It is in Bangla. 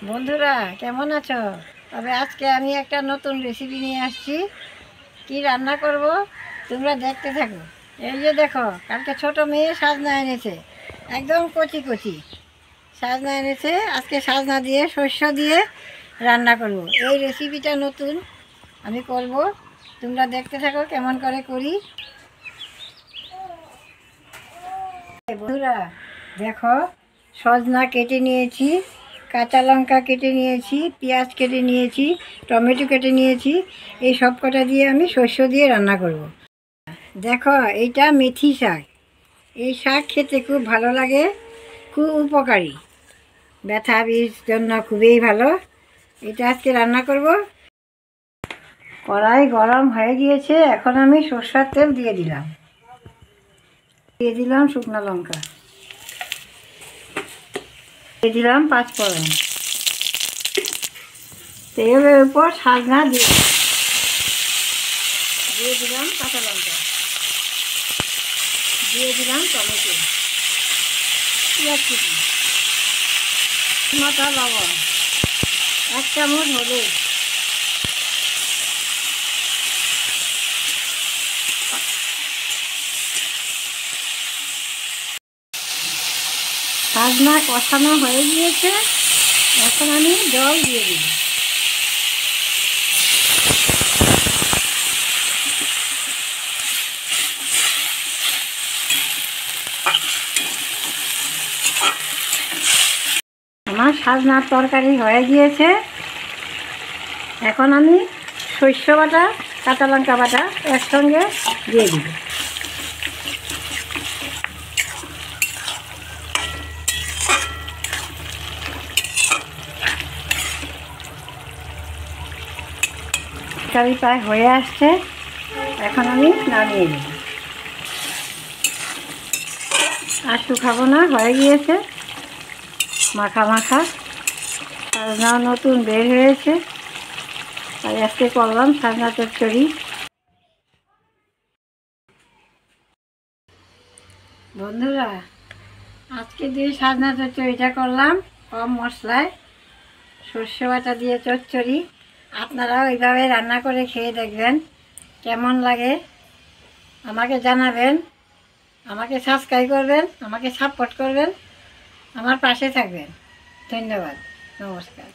বন্ধুরা কেমন আছো? তবে আজকে আমি একটা নতুন রেসিপি নিয়ে আসছি। কি রান্না করব তোমরা দেখতে থাকো। এই যে দেখো, কালকে ছোট মেয়ে সাজনা এনেছে, একদম কচি কচি সাজনা এনেছে। আজকে সাজনা দিয়ে শস্য দিয়ে রান্না করব। এই রেসিপিটা নতুন, আমি করব, তোমরা দেখতে থাকো কেমন করে করি। বন্ধুরা দেখো, সজনা কেটে নিয়েছি, কাঁচা লঙ্কা কেটে নিয়েছি, পেঁয়াজ কেটে নিয়েছি, টমেটো কেটে নিয়েছি। এই সব কটা দিয়ে আমি শস্য দিয়ে রান্না করব। দেখো, এইটা মেথি শাক। এই শাক খেতে খুব ভালো লাগে, খুব উপকারী, ব্যথা বীজ জন্য খুবই ভালো। এটা আজকে রান্না করব। কড়াই গরম হয়ে গিয়েছে, এখন আমি সরষের তেল দিয়ে দিলাম শুকনো লঙ্কা, দিয়ে দিলাম পাঁচফোড়ন, তেলের উপর সাজনা দিয়ে দিলাম কাঁচা লঙ্কা, দিয়ে দিলাম টমেটো, পেঁয়াজ কুচি, মাথা লবণ, 1 চামচ হলুদ, সাজনা কষানো হয়ে গিয়েছে, এখন আমি জল দিয়ে দিব। আমার সাজনার তরকারি হয়ে গিয়েছে, এখন আমি সর্ষে বাটা কাঁচা লঙ্কা বাটা একসঙ্গে দিয়ে দিব। তরকারি প্রায় হয়ে আসছে, এখন আমি নামিয়ে দেব। আর শুকাবো না, হয়ে গিয়েছে মাখা মাখা। সাজনাও নতুন বের হয়েছে, তাই আজকে করলাম সাজনা চচ্চড়ি। বন্ধুরা আজকে দিয়ে সাজনা চচ্চড়িটা করলাম কম মশলায়, সর্ষে বাটা দিয়ে চচ্চড়ি। আপনারাও এইভাবে রান্না করে খেয়ে দেখবেন কেমন লাগে, আমাকে জানাবেন। আমাকে সাবস্ক্রাইব করবেন, আমাকে সাপোর্ট করবেন, আমার পাশে থাকবেন। ধন্যবাদ, নমস্কার।